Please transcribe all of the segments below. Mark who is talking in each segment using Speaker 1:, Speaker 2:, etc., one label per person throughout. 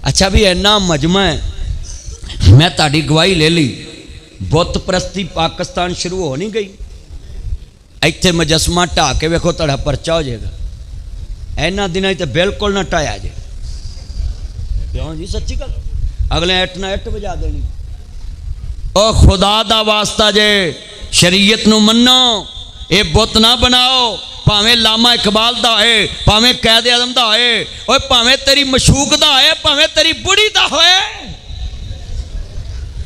Speaker 1: अच्छा भी इन्ना मजमा है, मैं ताड़ी गवाही ले ली, बुत परस्ती पाकिस्तान शुरू हो नहीं गई, इत्थे मुजस्मा ढा के वेखो तुहाडा परचा हो जाएगा। इन्होंने दिनों तो बिल्कुल ना ढाया जे, क्यों जी सच्ची गल, अगले इट ना इट बजा देनी। ओ खुदा दा वास्ता जे शरीयत नूं मन्नो, ये बुत ना बनाओ, भावें लामा इकबाल दा है, भावें कैद आजम दा है, और भावें तेरी मशूक दा है, भावें तेरी बुढ़ी दा होए।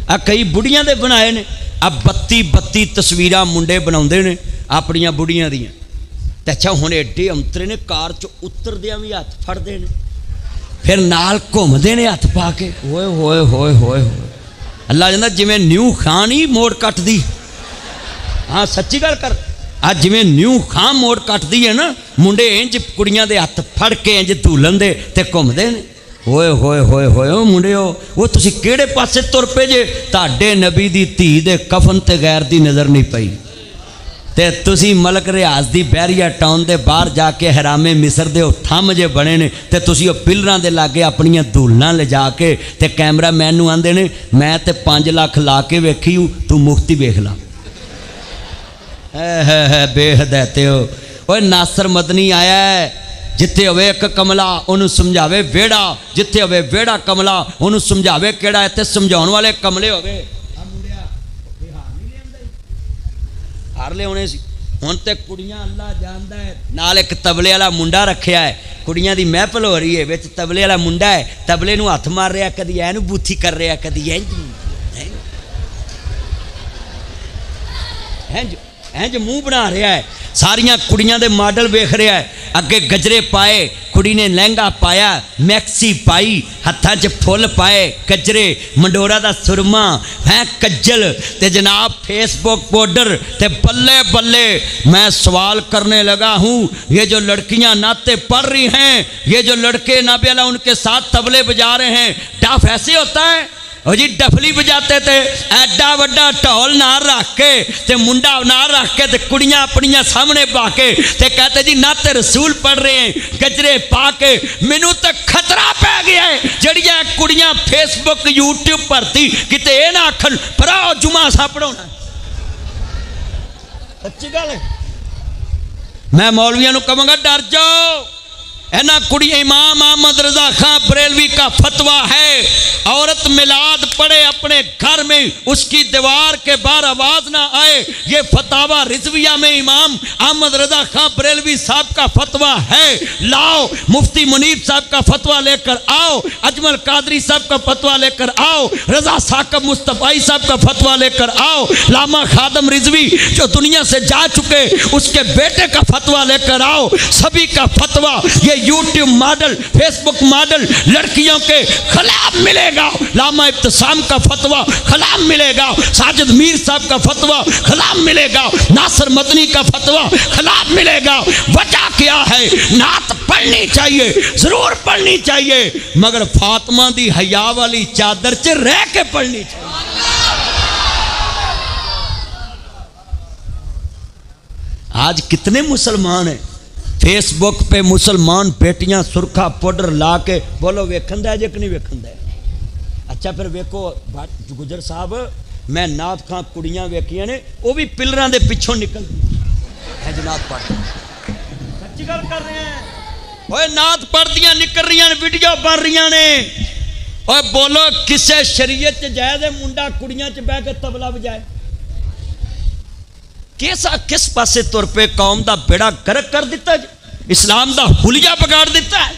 Speaker 1: आ कई बुढ़ियां दे बनाए ने, अब 32 तस्वीरां मुंडे बनाउंदे ने अपनियां बुढ़ियां दियां। ते अच्छा हुण एडे अंतरे ने, कार च उतरदियां भी हथ फड़दे ने, फिर नाल घुमदे ने हथ पा के। होए होए होए होए होए, अल्लाह जांदा जिवें न्यू खान ही मोड़ कटदी। हाँ सच्ची गल कर, आज जिवें न्यू खान मोड़ कटदी है ना, मुंडे इंज कुड़ियां दे हथ फड़ के इंज धूलन दे ते घुमदे ने। होए होए होए होए ओ मुंडिओ, वो तुसी किहड़े पासे तुर पे जे? तुहाडे नबी दी धी दे कफन ते गैर दी नज़र नहीं पई, ते तुसी मलक रियाज दी बैरिया टाउन दे बाहर जाके हरामे मिस्र दे थम जे बने ने, ते तुसी ओ पिलरां दे लागे अपनियां धूलां ले जाके ते कैमरा मैन नूं आंदे ने मैं ते 5 लाख ला के वेखी हूँ, तू मुफ्ती वेख ला। है बेहदैते हो। ओए नासर मदनी आया है, जिथे होवे एक कमला उन्होंने समझावे वेड़ा, जिथे होवे वेड़ा कमला उन्होंने समझावे केड़ा। इत्थे समझाउण वाले कमले होवे, हार ले होने सी। हुण ते कुड़ियां अल्लाह जानदा है, नाल एक तबले वाला मुंडा रखिया है, कुड़ियां दी महफिल हो रही है, विच तबले वाला मुंडा है, तबले नूं हथ मार रहा, कदी ऐ नूं बूथी कर रहा, कदी इंज मुँह बना रहा है। सारियां कुड़ियां दे मॉडल वेख रहा है, अगे गजरे पाए, कुड़ी ने लहंगा पाया, मैक्सी पाई, हत्थां च फुल पाए, गजरे, मंडोरा दा सुरमा है, कज्जल ते जनाब फेसबुक पाउडर ते बल्ले बल्ले। मैं सवाल करने लगा हूँ, ये जो लड़कियां नाते पढ़ रही हैं, ये जो लड़के नाबियाला उनके साथ तबले बजा रहे हैं, डफ ऐसे होता है? और जी डफली बजाते थे, एडा वड्डा ढोल ना रख के ते मुंडा ना रख के ते कुड़ियां अपनियां सामने पा के ते कहते जी नाते रसूल पढ़ रहे हैं, गजरे पा के। मैनू तो खतरा पै गया है, जड़ियां कुड़ियां फेसबुक यूट्यूब भरती किते ये ना आखन भराओ जुमा सा पढ़ाना। सच्ची गल है, मैं मौलवियों को कहूँगा डर जाओ। ऐना कुड़ियां, इमाम अहमद रजा खां बरेलवी का फतवा है, औरत मिलाद पढ़े अपने घर में, उसकी दीवार के बाहर आवाज ना आए। ये फतावा रिजविया में इमाम अहमद रजा खां बरेलवी साहब का फतवा है। लाओ मुफ्ती मुनीब साहब का फतवा लेकर आओ, अजमल कादरी साहब का फतवा लेकर आओ, रजा साकब मुस्तफाई साहब का फतवा लेकर आओ, लामा खादम रिजवी जो दुनिया से जा चुके उसके बेटे का फतवा लेकर आओ। सभी का फतवा ये यूट्यूब मॉडल, फेसबुक मॉडल लड़कियों के खिलाफ मिलेगा। लामा इब्तिसाम का फतवा खिलाफ मिलेगा, साजिद मीर साहब का फतवा खिलाफ मिलेगा, नासर मदनी का फतवा खिलाफ मिलेगा। वजह क्या है? नात पढ़नी चाहिए, जरूर पढ़नी चाहिए, मगर फातिमा दी हया वाली चादर च रह के पढ़नी चाहिए। आज कितने मुसलमान हैं फेसबुक पे, मुसलमान बेटियां सुरखा पाउडर ला के, बोलो वेखन दे जे कि नहीं वेखन दे? अच्छा फिर वेखो गुजर साहब, मैं नात खां कुड़ियां वेखियां ने, वो भी पिलरां दे पिछों निकल है जनाब पढ़। सच्ची गल कर रहे हैं, ओए नात पढ़दियां निकल रही ने, वीडियो बन रही ने। ओए बोलो किसे शरीयत च जायज़ है मुंडा कुड़ियां च बह के तबला बजाए? किस पासे तुर पे कौम दा बेड़ा गर्क कर दिता, इस्लाम दा हुलिया बिगाड़ दिता है।